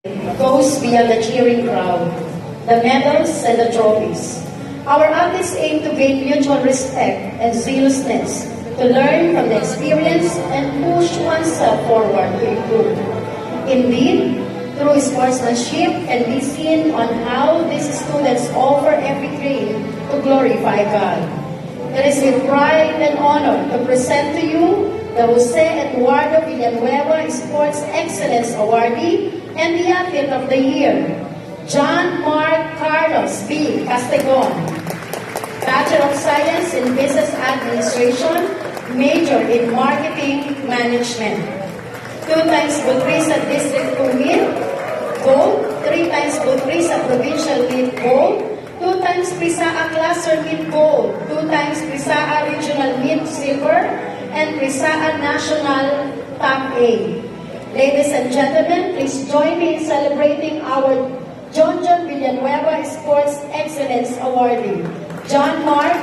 goes beyond the cheering crowd, the medals and the trophies. Our athletes aim to gain mutual respect and zealousness, to learn from the experience and push oneself forward to improve. Indeed, through sportsmanship and be seen on how these students offer everything to glorify God. It is with pride and honor to present to you the Jose Eduardo Villanueva Sports Excellence Awardee and the Athlete of the Year, John Mark Carlos B. Castegon, Bachelor of Science in Business Administration, major in Marketing Management. 2 times Butrisa District 2 Meet, Gold, 3 times Butrisa Provincial Meet Gold, 2 times Prisaa Cluster Meet Gold, 2 times Prisaa Regional Meet Silver, and Prisaa National Top A. Ladies and gentlemen, please join me in celebrating our John Villanueva Sports Excellence Awardee, John Mark